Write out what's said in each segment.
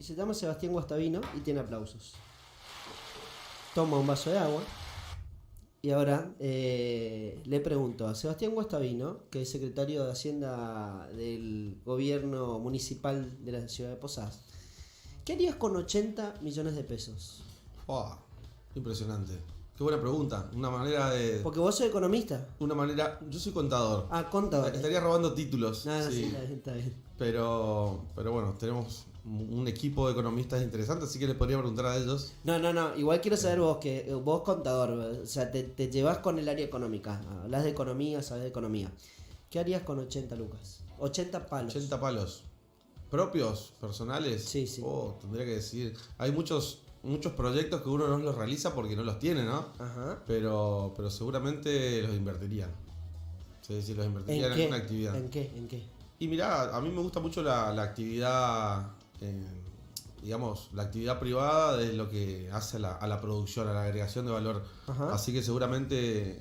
y se llama Sebastián Guastavino y tiene aplausos. Toma un vaso de agua y ahora le pregunto a Sebastián Guastavino, que es secretario de Hacienda del gobierno municipal de la ciudad de Posadas, ¿qué harías con 80 millones de pesos? Oh, impresionante. Qué buena pregunta. Una manera de... Porque vos sos economista. Una manera... Yo soy contador. Ah, contador. Estaría robando títulos. No, sí. sí, está bien. Pero bueno, tenemos un equipo de economistas interesantes, así que les podría preguntar a ellos. No. Igual quiero saber vos contador, o sea, te llevas con el área económica. Hablas de economía, sabes de economía. ¿Qué harías con 80 lucas? 80 palos. 80 palos. ¿Propios? ¿Personales? Sí. Oh, tendría que decir. Hay muchos proyectos que uno no los realiza porque no los tiene, ¿no? Ajá. Pero seguramente los invertirían. Sí, los invertirían en una actividad. ¿En qué? Y mirá, a mí me gusta mucho la actividad, digamos, la actividad privada de lo que hace a la producción, a la agregación de valor. Ajá. Así que seguramente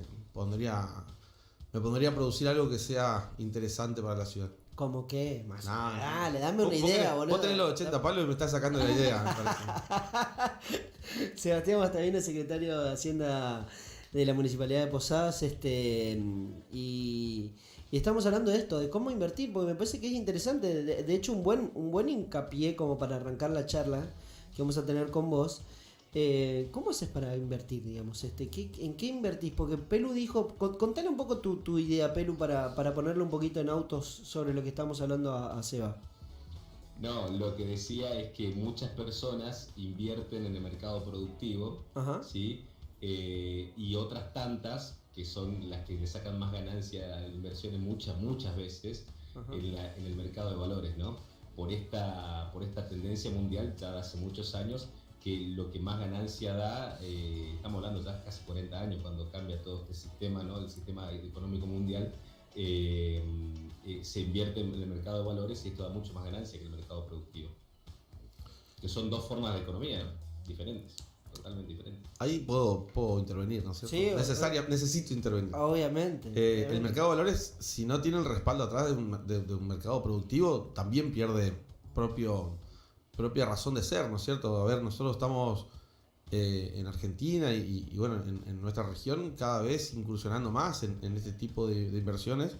me pondría a producir algo que sea interesante para la ciudad. ¿Cómo qué? Más. Nah, Dale, dame una idea, boludo. Vos tenés los 80 palos y me estás sacando la idea, me parece. Sebastián Guastavino, secretario de Hacienda de la Municipalidad de Posadas, y estamos hablando de esto, de cómo invertir, porque me parece que es interesante, de hecho un buen hincapié como para arrancar la charla que vamos a tener con vos. ¿Cómo haces para invertir, digamos? ¿En qué invertís? Porque Pelu dijo, contale un poco tu idea, Pelu, para ponerle un poquito en autos sobre lo que estamos hablando a Seba. No, lo que decía es que muchas personas invierten en el mercado productivo, Ajá. ¿sí? Y otras tantas, que son las que le sacan más ganancia a la inversión muchas veces, en el mercado de valores, ¿no? Por esta tendencia mundial ya de hace muchos años, que lo que más ganancia da, estamos hablando ya casi 40 años cuando cambia todo este sistema, ¿no? El sistema económico mundial, se invierte en el mercado de valores y esto da mucho más ganancia que el mercado productivo. Que son dos formas de economía, ¿no? Diferentes, totalmente diferentes. Ahí puedo intervenir, ¿no es cierto? Sí, necesito intervenir. Obviamente. El mercado de valores, si no tiene el respaldo atrás de un mercado productivo, también pierde propia razón de ser, ¿no es cierto? A ver, nosotros estamos en Argentina y bueno, en nuestra región cada vez incursionando más en este tipo de inversiones.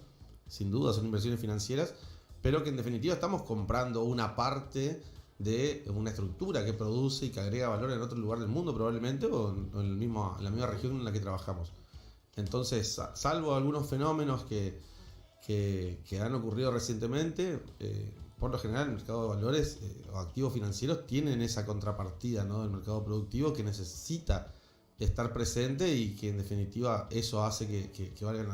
Sin duda son inversiones financieras, pero que en definitiva estamos comprando una parte de una estructura que produce y que agrega valor en otro lugar del mundo probablemente o en la misma región en la que trabajamos. Entonces, salvo algunos fenómenos que han ocurrido recientemente, por lo general el mercado de valores o activos financieros tienen esa contrapartida, ¿no? Del mercado productivo que necesita estar presente y que en definitiva eso hace que valgan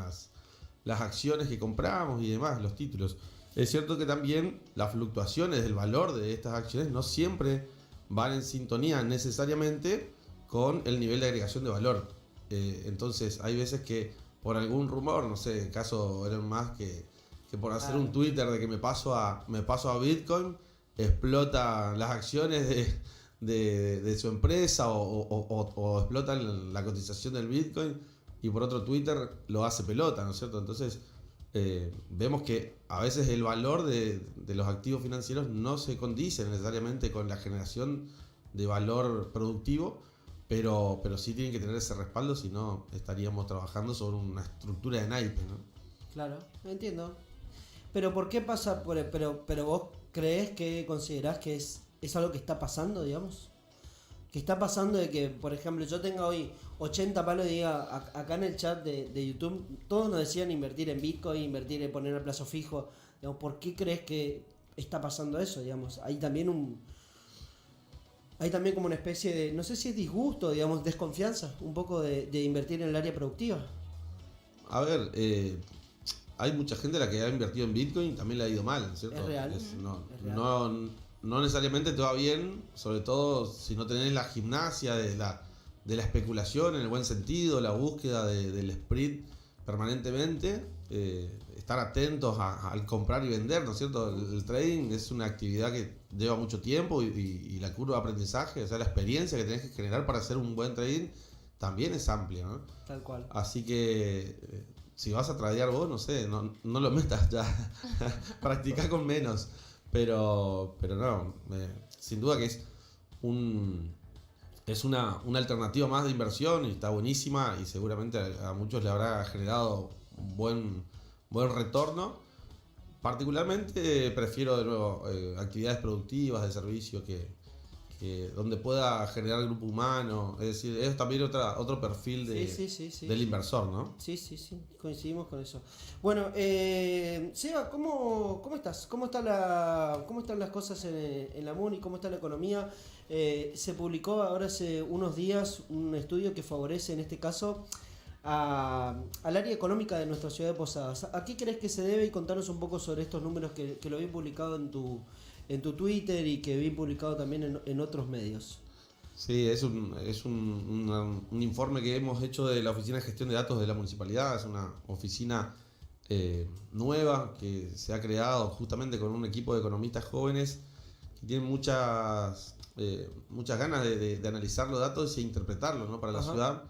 las acciones que compramos y demás, los títulos. Es cierto que también las fluctuaciones del valor de estas acciones no siempre van en sintonía necesariamente con el nivel de agregación de valor. Entonces hay veces que por algún rumor, no sé, el caso Elon Musk que por hacer un Twitter de que me paso a Bitcoin, explota las acciones de su empresa o explota la cotización del Bitcoin y por otro Twitter lo hace pelota, ¿no es cierto? Entonces vemos que a veces el valor de los activos financieros no se condice necesariamente con la generación de valor productivo, pero sí tienen que tener ese respaldo, si no estaríamos trabajando sobre una estructura de naipe, ¿no? Claro, entiendo. Pero ¿por qué pasa? Pero vos crees que considerás que es algo que está pasando, digamos. Que está pasando de que, por ejemplo, yo tenga hoy 80 palos y diga acá en el chat de YouTube, todos nos decían invertir en Bitcoin, poner a plazo fijo. Digamos, ¿por qué crees que está pasando eso? Digamos, hay también como una especie de, no sé si es disgusto, digamos, desconfianza, un poco de invertir en el área productiva. A ver, hay mucha gente a la que ha invertido en Bitcoin y también le ha ido mal, ¿cierto? Es real. No necesariamente te va bien, sobre todo si no tenés la gimnasia de la especulación en el buen sentido, la búsqueda del spread permanentemente, estar atentos al comprar y vender, ¿no es cierto? El trading es una actividad que lleva mucho tiempo y la curva de aprendizaje, o sea, la experiencia que tenés que generar para hacer un buen trading también es amplia, ¿no? Tal cual. Así que si vas a tradear vos, no sé, no lo metas ya, practicá con menos. Pero no, sin duda que es una alternativa más de inversión y está buenísima y seguramente a muchos le habrá generado un buen retorno. Particularmente prefiero de nuevo actividades productivas de servicio que donde pueda generar grupo humano, es decir, es también otro perfil del inversor, ¿no? Sí, coincidimos con eso. Bueno, Seba, ¿cómo estás? ¿Cómo están las cosas en la MUNI? ¿Cómo está la economía? Se publicó ahora hace unos días un estudio que favorece, en este caso, al área económica de nuestra ciudad de Posadas. ¿A qué crees que se debe? Y contanos un poco sobre estos números que lo vi publicado en tu Twitter y que vi publicado también en otros medios. Sí, es un informe que hemos hecho de la Oficina de Gestión de Datos de la Municipalidad. Es una oficina nueva que se ha creado justamente con un equipo de economistas jóvenes que tienen muchas ganas de analizar los datos e interpretarlos, ¿no? Para la ciudad.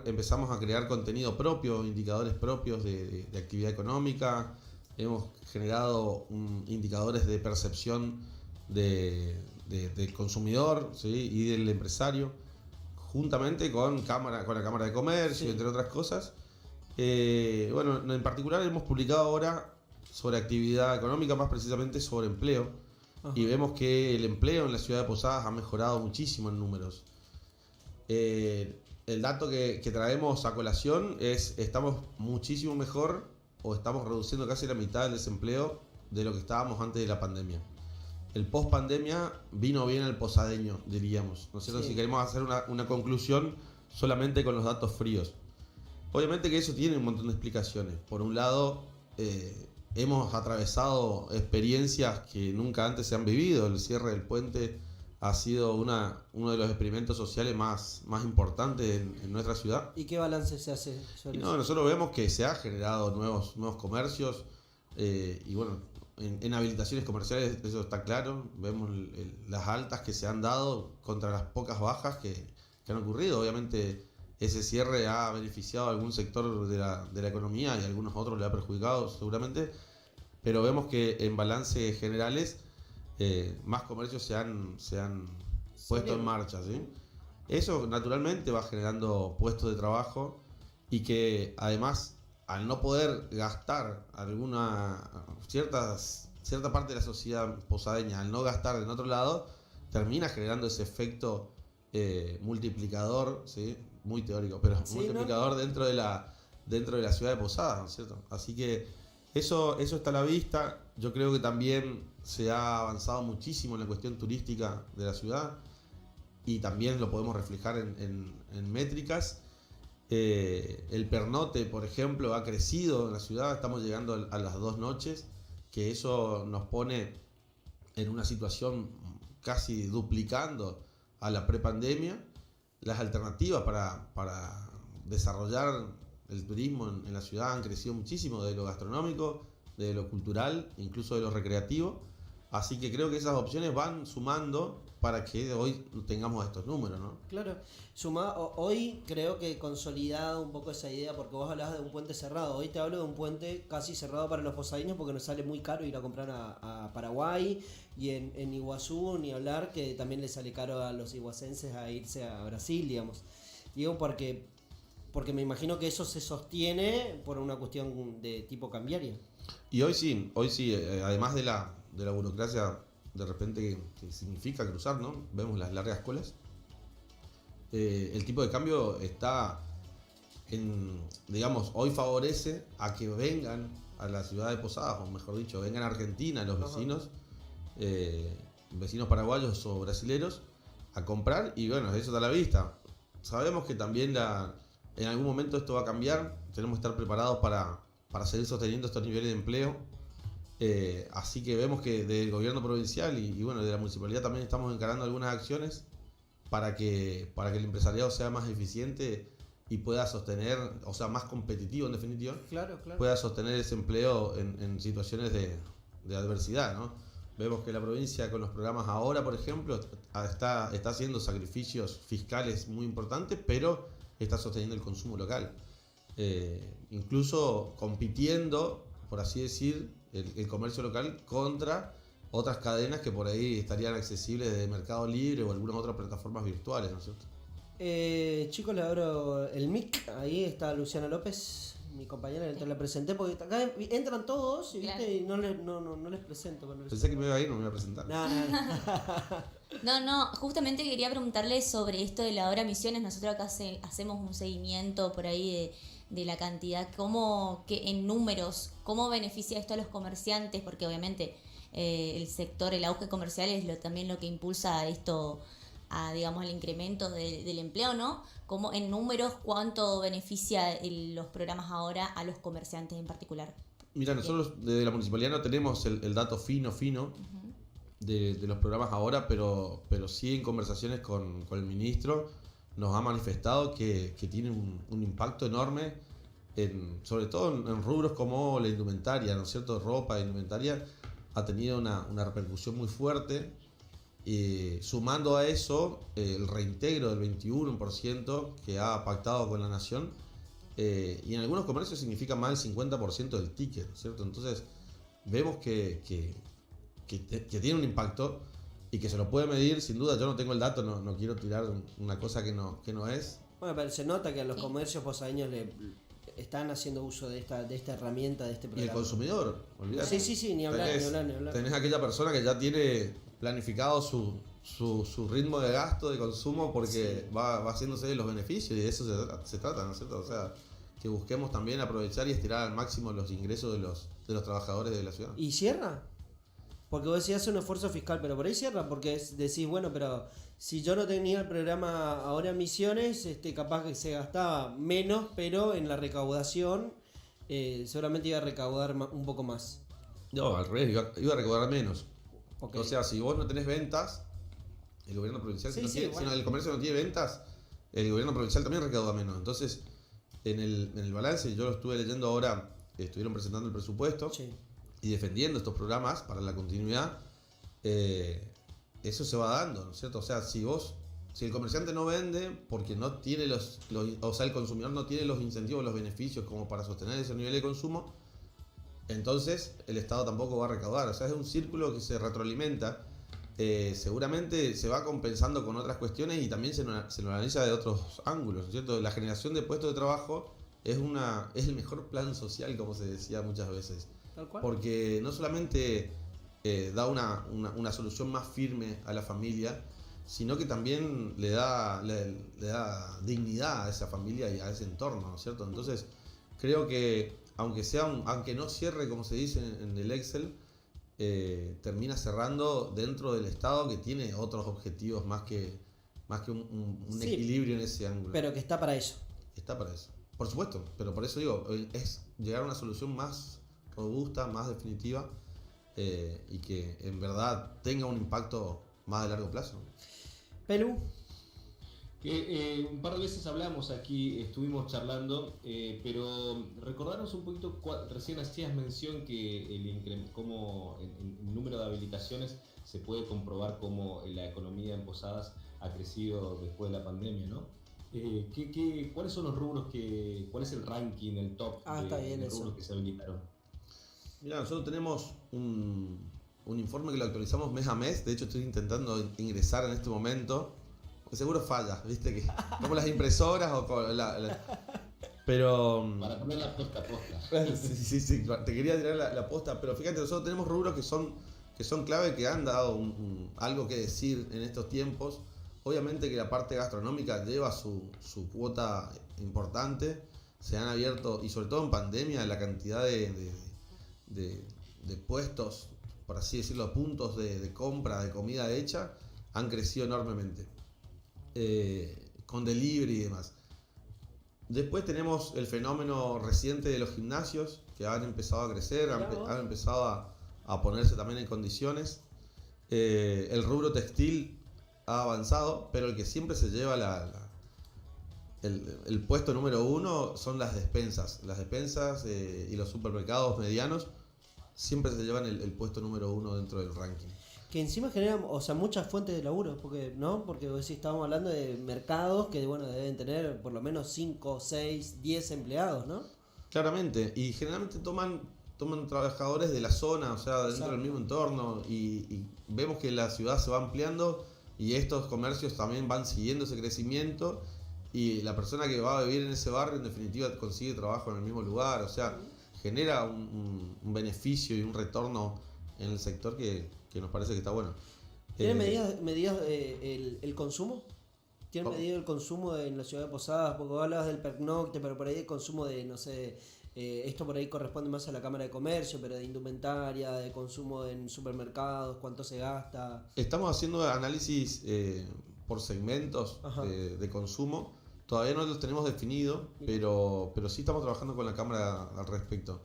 Empezamos a crear contenido propio, indicadores propios de actividad económica. Hemos generado indicadores de percepción del consumidor, ¿sí? Y del empresario, juntamente con la Cámara de Comercio, sí, entre otras cosas. Bueno, en particular hemos publicado ahora sobre actividad económica, más precisamente sobre empleo. Ajá. Y vemos que el empleo en la ciudad de Posadas ha mejorado muchísimo en números. El dato que traemos a colación es: estamos muchísimo mejor, o estamos reduciendo casi la mitad del desempleo de lo que estábamos antes de la pandemia. El post pandemia vino bien al posadeño, diríamos, ¿no es cierto? Sí. Si queremos hacer una conclusión solamente con los datos fríos. Obviamente que eso tiene un montón de explicaciones. Por un lado, hemos atravesado experiencias que nunca antes se han vivido. El cierre del puente ha sido uno de los experimentos sociales más importantes en nuestra ciudad. ¿Y qué balance se hace sobre eso? Nosotros vemos que se han generado nuevos comercios y bueno, en habilitaciones comerciales eso está claro. Vemos las altas que se han dado contra las pocas bajas que han ocurrido. Obviamente ese cierre ha beneficiado a algún sector de la economía y a algunos otros le ha perjudicado seguramente, pero vemos que en balances generales más comercios se han puesto en marcha, ¿sí? Eso naturalmente va generando puestos de trabajo y que además, al no poder gastar cierta parte de la sociedad posadeña, al no gastar en otro lado, termina generando ese efecto multiplicador, ¿sí? Muy teórico, pero sí, multiplicador, ¿no? dentro de la ciudad de Posadas, ¿no es cierto? Así que eso está a la vista. Yo creo que también se ha avanzado muchísimo en la cuestión turística de la ciudad y también lo podemos reflejar en métricas. El pernote, por ejemplo, ha crecido en la ciudad. Estamos llegando a las 2 noches, que eso nos pone en una situación casi duplicando a la prepandemia. Las alternativas para desarrollar el turismo en la ciudad han crecido muchísimo, de lo gastronómico, de lo cultural, incluso de lo recreativo. Así que creo que esas opciones van sumando para que hoy tengamos estos números, ¿no? Claro, hoy creo que consolidado un poco esa idea, porque vos hablabas de un puente cerrado. Hoy te hablo de un puente casi cerrado para los posadeños porque nos sale muy caro ir a comprar a Paraguay, y en Iguazú ni hablar, que también le sale caro a los iguacenses a irse a Brasil, digamos. Digo porque me imagino que eso se sostiene por una cuestión de tipo cambiaria. Y hoy sí, además de la burocracia de repente que significa cruzar, ¿no? Vemos las largas colas. El tipo de cambio está digamos, hoy favorece a que vengan a la ciudad de Posadas, o mejor dicho, vengan a Argentina los vecinos, vecinos paraguayos o brasileros, a comprar, y bueno, eso da la vista. Sabemos que también en algún momento esto va a cambiar, tenemos que estar preparados para seguir sosteniendo estos niveles de empleo. Así que vemos que del gobierno provincial y bueno, de la municipalidad también estamos encarando algunas acciones para que el empresariado sea más eficiente y pueda sostener, o sea, más competitivo en definitiva, claro. pueda sostener ese empleo en situaciones de adversidad, ¿no? Vemos que la provincia con los programas ahora, por ejemplo, está haciendo sacrificios fiscales muy importantes, pero está sosteniendo el consumo local. Incluso compitiendo, por así decir, el comercio local contra otras cadenas que por ahí estarían accesibles de Mercado Libre o algunas otras plataformas virtuales, ¿no es cierto? Chicos, le abro el mic. Ahí está Luciana López, mi compañera, entonces la presenté porque acá entran todos y, Claro. ¿viste? Y no les presento. Pensé que me iba a ir, no me iba a presentar. No, justamente quería preguntarle sobre esto de la hora misiones. Nosotros acá hacemos un seguimiento por ahí de la cantidad, que en números, cómo beneficia esto a los comerciantes, porque obviamente el sector, el auge comercial es también lo que impulsa esto digamos, el incremento del empleo, ¿no? Como en números, ¿cuánto beneficia los programas ahora a los comerciantes en particular? Mira, nosotros desde la municipalidad no tenemos el dato fino de los programas ahora, pero sí en conversaciones con el ministro nos ha manifestado que tiene un impacto enorme, sobre todo en rubros como la indumentaria, ¿no es cierto? Ropa, indumentaria, ha tenido una repercusión muy fuerte. Sumando a eso el reintegro del 21% que ha pactado con la Nación, y en algunos comercios significa más del 50% del ticket, ¿cierto? Entonces vemos que tiene un impacto y que se lo puede medir, sin duda. Yo no tengo el dato, no quiero tirar una cosa que no es. Bueno, pero se nota que a los comercios posadeños le están haciendo uso de esta herramienta, de este Y programa. el consumidor, olvídate. Sí, ni hablar. Tenés aquella persona que ya tiene planificado su ritmo de gasto, de consumo, porque va haciéndose de los beneficios, y de eso se trata, ¿no es cierto? O sea, que busquemos también aprovechar y estirar al máximo los ingresos de los trabajadores de la ciudad. ¿Y cierra? Porque vos decís, hace un esfuerzo fiscal, pero por ahí cierra, porque decís, bueno, pero si yo no tenía el programa ahora Misiones, capaz que se gastaba menos, pero en la recaudación seguramente iba a recaudar un poco más. No, al revés, iba a recaudar menos. Okay. O sea, si vos no tenés ventas, el gobierno provincial, si el comercio no tiene ventas, el gobierno provincial también recauda menos. Entonces, en el balance, yo lo estuve leyendo ahora, estuvieron presentando el presupuesto y defendiendo estos programas para la continuidad, eso se va dando, ¿no es cierto? O sea, si el comerciante no vende porque no tiene o sea, el consumidor no tiene los incentivos, los beneficios como para sostener ese nivel de consumo, entonces el Estado tampoco va a recaudar. O sea, es un círculo que se retroalimenta. Seguramente se va compensando con otras cuestiones y también se lo analiza de otros ángulos, ¿no es cierto? La generación de puestos de trabajo es el mejor plan social, como se decía muchas veces. ¿Tal cual? Porque no solamente da una solución más firme a la familia, sino que también le da dignidad a esa familia y a ese entorno, ¿no es cierto? Entonces, creo que aunque no cierre, como se dice en el Excel, termina cerrando dentro del Estado, que tiene otros objetivos más que un equilibrio en ese ángulo. Pero que está para eso. Está para eso. Por supuesto, pero por eso digo, es llegar a una solución más robusta, más definitiva, y que en verdad tenga un impacto más de largo plazo. Pelu. Un par de veces hablamos aquí, estuvimos charlando, pero recordarnos un poquito, recién hacías mención que como el número de habilitaciones se puede comprobar cómo la economía en Posadas ha crecido después de la pandemia, ¿no? ¿Cuáles son los rubros cuál es el ranking, el top de rubros que se habilitaron? Mira, nosotros tenemos un informe que lo actualizamos mes a mes. De hecho, estoy intentando ingresar en este momento. Seguro falla, viste, que como las impresoras o con pero para poner la posta. sí, te quería tirar la posta, pero fíjate, nosotros tenemos rubros que son clave, que han dado algo que decir en estos tiempos. Obviamente que la parte gastronómica lleva su cuota importante. Se han abierto, y sobre todo en pandemia, la cantidad de puestos, por así decirlo, puntos de compra de comida hecha, han crecido enormemente. Con delivery y demás. Después tenemos el fenómeno reciente de los gimnasios, que han empezado a crecer, han empezado a ponerse también en condiciones. El rubro textil ha avanzado, pero el que siempre se lleva el puesto número uno son las despensas. Las despensas y los supermercados medianos siempre se llevan el puesto número uno dentro del ranking. Que encima generan, o sea, muchas fuentes de laburo, porque si estábamos hablando de mercados que, bueno, deben tener por lo menos 5, 6, 10 empleados, ¿no? Claramente, y generalmente toman toman trabajadores de la zona, o sea, dentro Exacto. del mismo entorno, y vemos que la ciudad se va ampliando y estos comercios también van siguiendo ese crecimiento, y la persona que va a vivir en ese barrio en definitiva consigue trabajo en el mismo lugar, o sea, genera un beneficio y un retorno en el sector que nos parece que está bueno. ¿Tienen medidas el consumo? ¿Tienen ¿Cómo? medido el consumo en la ciudad de Posadas? Porque vos hablabas del pernocte, pero por ahí el consumo de, no sé, esto por ahí corresponde más a la Cámara de Comercio, pero de indumentaria, de consumo en supermercados, cuánto se gasta. Estamos haciendo análisis por segmentos Ajá. de consumo. Todavía no los tenemos definidos, pero sí estamos trabajando con la Cámara al respecto.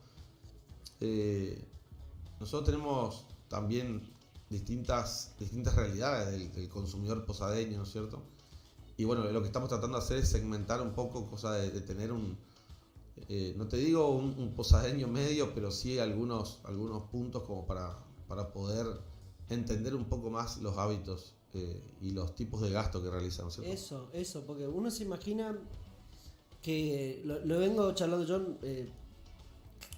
Nosotros tenemos también distintas realidades del consumidor posadeño, ¿no es cierto? Y bueno, lo que estamos tratando de hacer es segmentar un poco, cosa de tener no te digo un posadeño medio, pero sí algunos puntos como para poder entender un poco más los hábitos y los tipos de gasto que realizan, ¿cierto? Eso, porque uno se imagina que lo vengo charlando yo,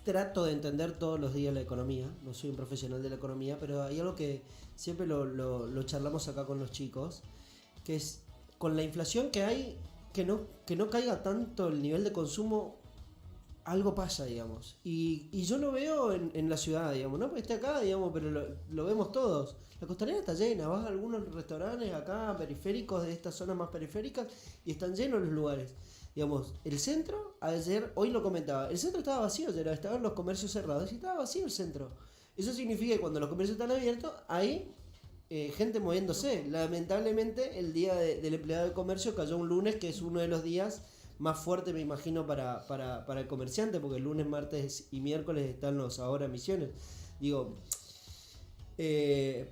trato de entender todos los días la economía, no soy un profesional de la economía, pero hay algo que siempre lo charlamos acá con los chicos, que es con la inflación que hay, que no caiga tanto el nivel de consumo, algo pasa, digamos. Y yo lo veo en la ciudad, digamos, no porque esté acá, digamos, pero lo vemos todos. La costanera está llena, vas a algunos restaurantes acá periféricos de estas zonas más periféricas y están llenos los lugares. Digamos, el centro, hoy lo comentaba, el centro estaba vacío, estaban los comercios cerrados y estaba vacío el centro. Eso significa que cuando los comercios están abiertos, hay gente moviéndose. Lamentablemente, el día del empleado de comercio cayó un lunes, que es uno de los días más fuertes, me imagino, para el comerciante, porque el lunes, martes y miércoles están los ahora misiones. Digo,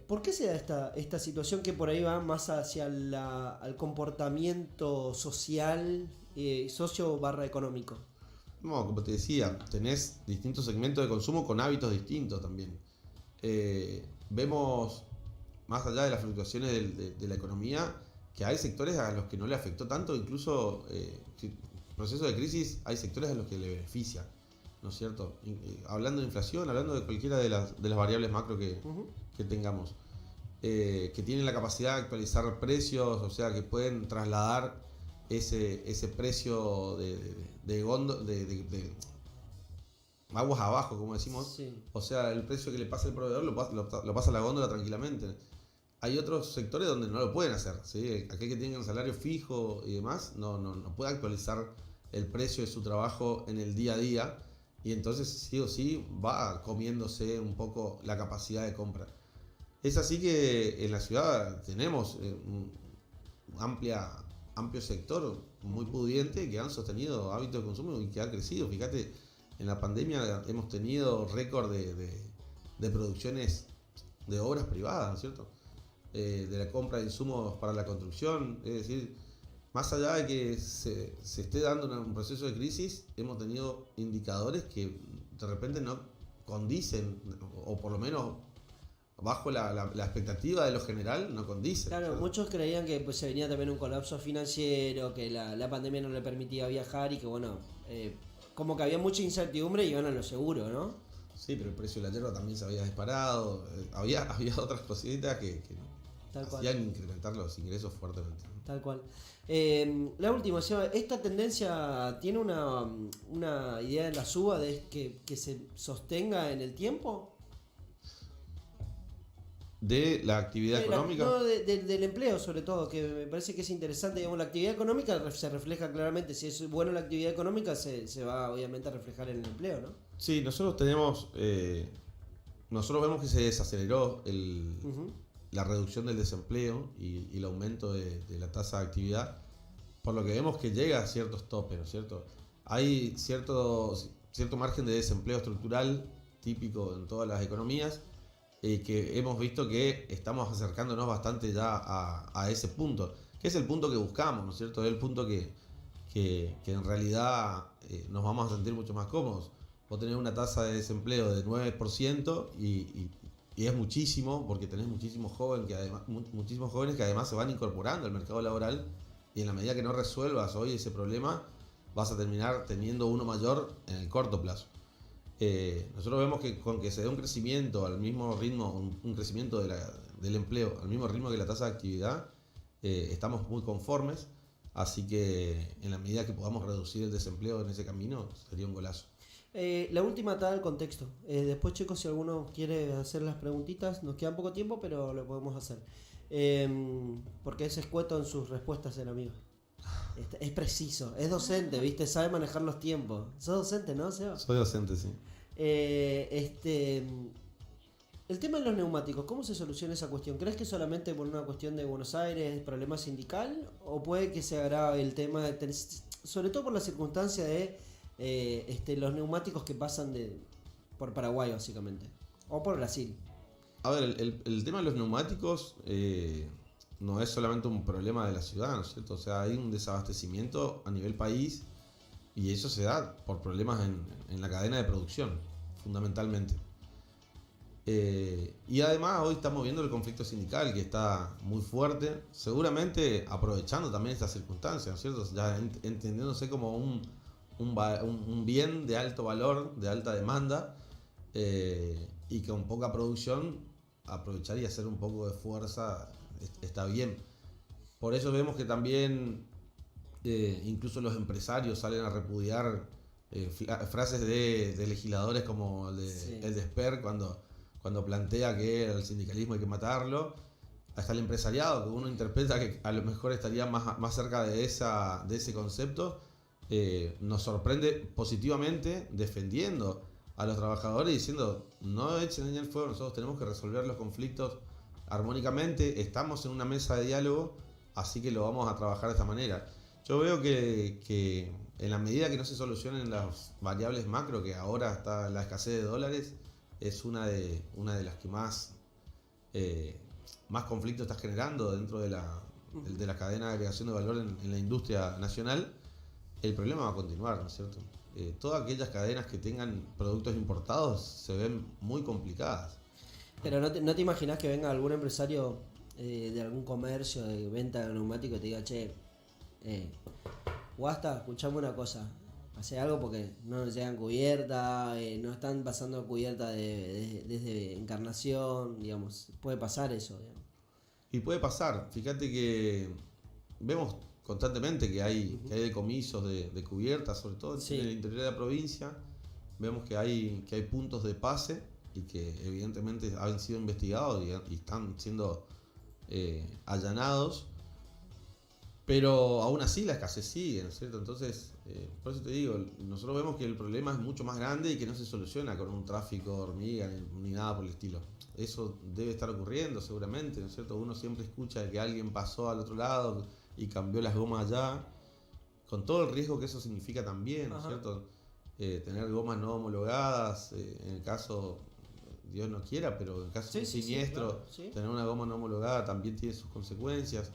¿por qué se da esta situación que por ahí va más hacia al comportamiento social, socio/económico? No, como te decía, tenés distintos segmentos de consumo con hábitos distintos también. Vemos, más allá de las fluctuaciones de la economía, que hay sectores a los que no le afectó tanto, incluso en proceso de crisis hay sectores a los que le beneficia, ¿no es cierto? Hablando de inflación, hablando de cualquiera de las variables macro que tengamos, que tienen la capacidad de actualizar precios, o sea, que pueden trasladar ese precio de aguas abajo, como decimos, Sí. o sea, el precio que le pasa el proveedor lo pasa a la góndola tranquilamente. Hay otros sectores donde no lo pueden hacer, ¿sí? Aquel que tiene un salario fijo y demás no puede actualizar el precio de su trabajo en el día a día, y entonces sí o sí va comiéndose un poco la capacidad de compra. Es así que en la ciudad tenemos un amplio sector muy pudiente que han sostenido hábitos de consumo y que ha crecido. Fíjate, en la pandemia hemos tenido récord de producciones de obras privadas, ¿no es cierto? De la compra de insumos para la construcción, es decir, más allá de que se esté dando un proceso de crisis, hemos tenido indicadores que de repente no condicen, o por lo menos bajo la expectativa de lo general, no condicen. Claro, ¿cierto? muchos creían que pues, se venía también un colapso financiero, que la pandemia no le permitía viajar y que bueno, como que había mucha incertidumbre y iban a lo seguro, ¿no? Sí, pero el precio de la hierba también se había disparado, había otras cositas que Tal cual. hacían incrementar los ingresos fuertemente. Tal cual. La última, Seba, ¿esta tendencia tiene una idea en la suba de que se sostenga en el tiempo? De la actividad económica. No, del empleo sobre todo, que me parece que es interesante. Digamos, la actividad económica se refleja claramente. Si es buena la actividad económica, se va obviamente a reflejar en el empleo, ¿no? Sí, nosotros vemos que se desaceleró la reducción del desempleo y el aumento de la tasa de actividad, por lo que vemos que llega a ciertos topes, ¿no es cierto? Hay cierto margen de desempleo estructural típico en todas las economías, que hemos visto que estamos acercándonos bastante ya a ese punto, que es el punto que buscamos, ¿no es cierto? Es el punto que en realidad nos vamos a sentir mucho más cómodos. Vos tenés una tasa de desempleo de 9% y es muchísimo, porque tenés muchísimos jóvenes que además se van incorporando al mercado laboral, y en la medida que no resuelvas hoy ese problema, vas a terminar teniendo uno mayor en el corto plazo. Nosotros vemos que con que se dé un crecimiento al mismo ritmo, un crecimiento del empleo al mismo ritmo que la tasa de actividad, estamos muy conformes, así que en la medida que podamos reducir el desempleo en ese camino, sería un golazo. La última está el contexto. Después, chicos, si alguno quiere hacer las preguntitas, nos queda poco tiempo, pero lo podemos hacer. Porque es escueto en sus respuestas el amigo. Es preciso, es docente, ¿viste? Sabe manejar los tiempos. Sos docente, ¿no, Seba? Soy docente, sí. El tema de los neumáticos, ¿cómo se soluciona esa cuestión? ¿Crees que solamente por una cuestión de Buenos Aires, problema sindical? ¿O puede que se agrave el tema, sobre todo por la circunstancia de los neumáticos que pasan por Paraguay, básicamente? O por Brasil. A ver, el tema de los neumáticos no es solamente un problema de la ciudad, ¿no es cierto? O sea, hay un desabastecimiento a nivel país y eso se da por problemas en la cadena de producción, fundamentalmente. Y además hoy estamos viendo el conflicto sindical que está muy fuerte, seguramente aprovechando también estas circunstancias, ¿no es cierto? Ya entendiéndose como un bien de alto valor, de alta demanda, y con poca producción aprovechar y hacer un poco de fuerza está bien. Por eso vemos que también incluso los empresarios salen a repudiar frases de legisladores como el de Esper cuando plantea que el sindicalismo hay que matarlo, hasta el empresariado, que uno interpreta que a lo mejor estaría más cerca de ese concepto, nos sorprende positivamente defendiendo a los trabajadores diciendo no echen leña al fuego, nosotros tenemos que resolver los conflictos armónicamente, estamos en una mesa de diálogo, así que lo vamos a trabajar de esta manera. Yo veo que en la medida que no se solucionen las variables macro, que ahora está la escasez de dólares, es una de las que más conflicto está generando dentro de la cadena de agregación de valor en la industria nacional, el problema va a continuar, ¿no es cierto? Todas aquellas cadenas que tengan productos importados se ven muy complicadas. Pero no te imaginas que venga algún empresario de algún comercio de venta de neumáticos y te diga, che, Guasta, escuchame una cosa, hace algo porque no nos llegan cubierta, no están pasando cubierta desde Encarnación, digamos, puede pasar eso, digamos. Y puede pasar, fíjate que vemos constantemente que hay decomisos de cubiertas, sobre todo en el interior de la provincia, vemos que hay puntos de pase y que evidentemente han sido investigados y están siendo allanados, pero aún así la escasez sigue, ¿no es cierto? Entonces, por eso te digo, nosotros vemos que el problema es mucho más grande y que no se soluciona con un tráfico de hormiga ni nada por el estilo. Eso debe estar ocurriendo seguramente, ¿no es cierto? Uno siempre escucha que alguien pasó al otro lado y cambió las gomas allá, con todo el riesgo que eso significa también, ¿no es cierto? Tener gomas no homologadas, en el caso, Dios no quiera, pero en el caso de un siniestro, tener una goma no homologada también tiene sus consecuencias.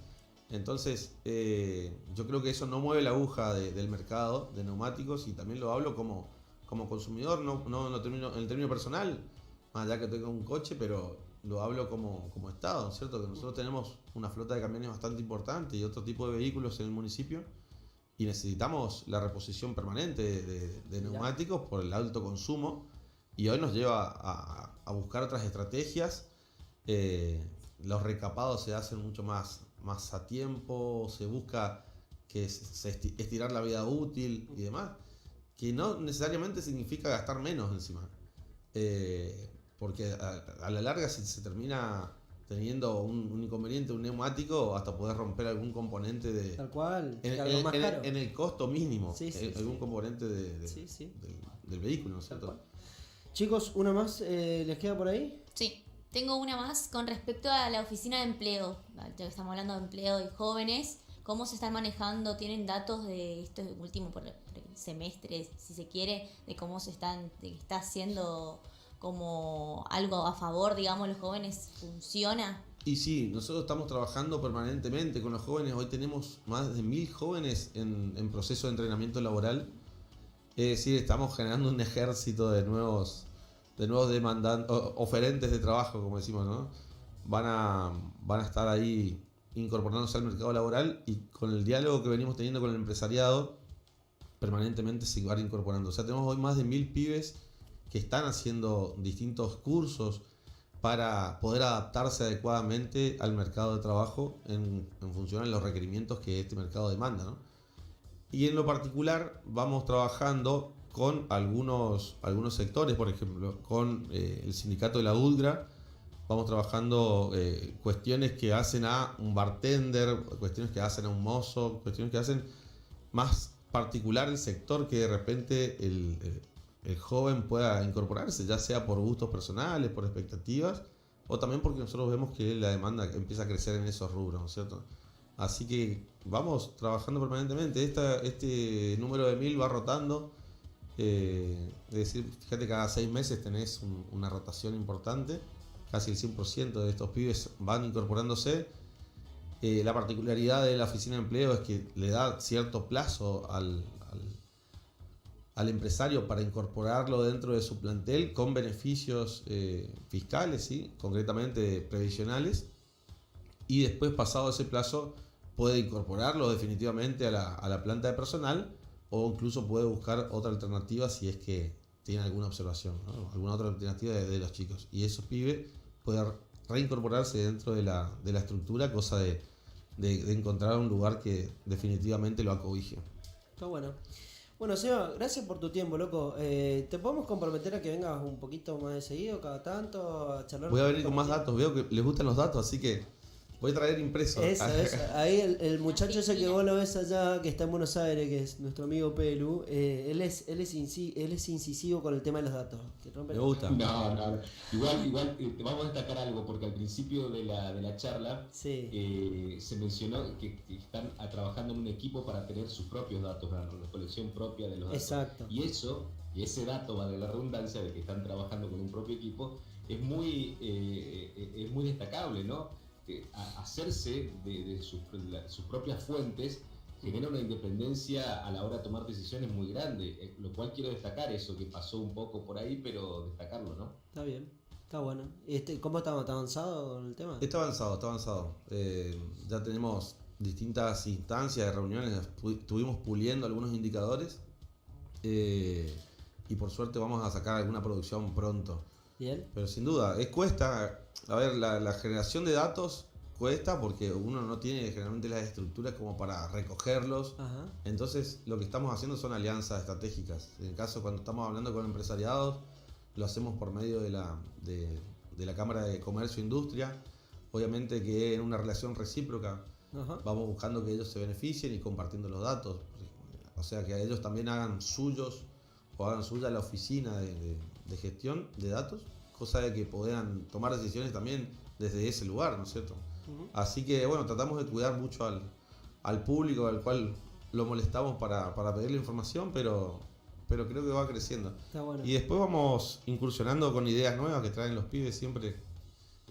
Entonces, yo creo que eso no mueve la aguja del mercado de neumáticos, y también lo hablo como consumidor, no en el término personal, más allá que tenga un coche, pero lo hablo como Estado, ¿no es cierto? Que nosotros tenemos una flota de camiones bastante importante y otro tipo de vehículos en el municipio, y necesitamos la reposición permanente de neumáticos por el alto consumo, y hoy nos lleva a buscar otras estrategias. Los recapados se hacen mucho más a tiempo, se busca que estirar la vida útil y demás, que no necesariamente significa gastar menos encima, porque a la larga se termina teniendo un inconveniente, un neumático, hasta poder romper algún componente tal cual, en el costo mínimo, algún componente del vehículo, ¿no es cierto? Chicos, ¿una más les queda por ahí? Sí. Tengo una más con respecto a la oficina de empleo, ya que estamos hablando de empleo y jóvenes, ¿cómo se están manejando? ¿Tienen datos de este último por semestre, si se quiere, de cómo de que está haciendo como algo a favor, digamos, los jóvenes? ¿Funciona? Y sí, nosotros estamos trabajando permanentemente con los jóvenes. Hoy tenemos más de 1000 jóvenes en proceso de entrenamiento laboral. Es decir, estamos generando un ejército de nuevos demandantes, oferentes de trabajo, como decimos, ¿no? Van a estar ahí incorporándose al mercado laboral, y con el diálogo que venimos teniendo con el empresariado, permanentemente se van incorporando. O sea, tenemos hoy más de 1000 pibes que están haciendo distintos cursos para poder adaptarse adecuadamente al mercado de trabajo en función de los requerimientos que este mercado demanda, ¿no? Y en lo particular vamos trabajando con algunos sectores, por ejemplo, con el sindicato de la UDGRA, vamos trabajando cuestiones que hacen a un bartender, cuestiones que hacen a un mozo, cuestiones que hacen más particular el sector que de repente el joven pueda incorporarse, ya sea por gustos personales, por expectativas, o también porque nosotros vemos que la demanda empieza a crecer en esos rubros, ¿no es cierto? Así que vamos trabajando permanentemente. Este número de 1000 va rotando. Es decir, fíjate, cada 6 meses tenés una rotación importante. Casi el 100% de estos pibes van incorporándose. La particularidad de la oficina de empleo es que le da cierto plazo al empresario para incorporarlo dentro de su plantel con beneficios fiscales, ¿sí? Concretamente previsionales. Y después, pasado ese plazo, puede incorporarlo definitivamente a la planta de personal, o incluso puede buscar otra alternativa si es que tiene alguna observación, ¿no? Alguna otra alternativa de los chicos. Y esos pibes pueden reincorporarse dentro de la estructura, cosa de encontrar un lugar que definitivamente lo acobije. Está bueno. Bueno, Seba, gracias por tu tiempo, loco. ¿Te podemos comprometer a que vengas un poquito más de seguido, cada tanto, a charlar? Voy a venir con más datos, veo que les gustan los datos, así que voy a traer impreso. Eso. Ahí el muchacho ese que vos lo ves allá, que está en Buenos Aires, que es nuestro amigo Pelu, él es incisivo con el tema de los datos. Me gusta. No. Igual te vamos a destacar algo, porque al principio de la charla sí. se mencionó que están trabajando en un equipo para tener sus propios datos, la colección propia de los datos. Exacto. Y ese dato, vale la redundancia, de que están trabajando con un propio equipo, es muy destacable, ¿no? Hacerse de sus propias fuentes genera una independencia a la hora de tomar decisiones muy grande, lo cual quiero destacar eso, que pasó un poco por ahí, pero destacarlo, ¿no? Está bien, está bueno. ¿Cómo está avanzado con el tema? Está avanzado. Ya tenemos distintas instancias de reuniones, estuvimos puliendo algunos indicadores y por suerte vamos a sacar alguna producción pronto. Bien. Pero sin duda, cuesta. A ver, la generación de datos cuesta porque uno no tiene generalmente las estructuras como para recogerlos. Ajá. Entonces, lo que estamos haciendo son alianzas estratégicas. En el caso, cuando estamos hablando con empresariados, lo hacemos por medio de la Cámara de Comercio e Industria. Obviamente que en una relación recíproca. Ajá. Vamos buscando que ellos se beneficien y compartiendo los datos. O sea, que ellos también hagan suyos o hagan suya la oficina de gestión de datos, cosa de que puedan tomar decisiones también desde ese lugar, ¿no es cierto? Uh-huh. Así que bueno, tratamos de cuidar mucho al público al cual lo molestamos para pedirle información, pero creo que va creciendo. Está bueno. Y después vamos incursionando con ideas nuevas que traen los pibes siempre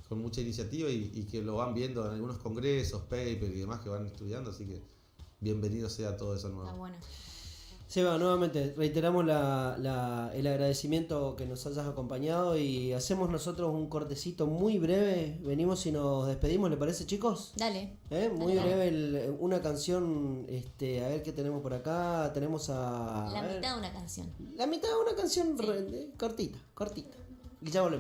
con mucha iniciativa y que lo van viendo en algunos congresos, papers y demás que van estudiando, así que bienvenido sea todo eso nuevo. Está bueno. Seba, nuevamente reiteramos el agradecimiento que nos hayas acompañado y hacemos nosotros un cortecito muy breve. Venimos y nos despedimos, ¿le parece, chicos? Dale. Muy breve, una canción, a ver qué tenemos por acá. Tenemos a... La mitad de una canción. La mitad de una canción cortita. Y ya volvemos.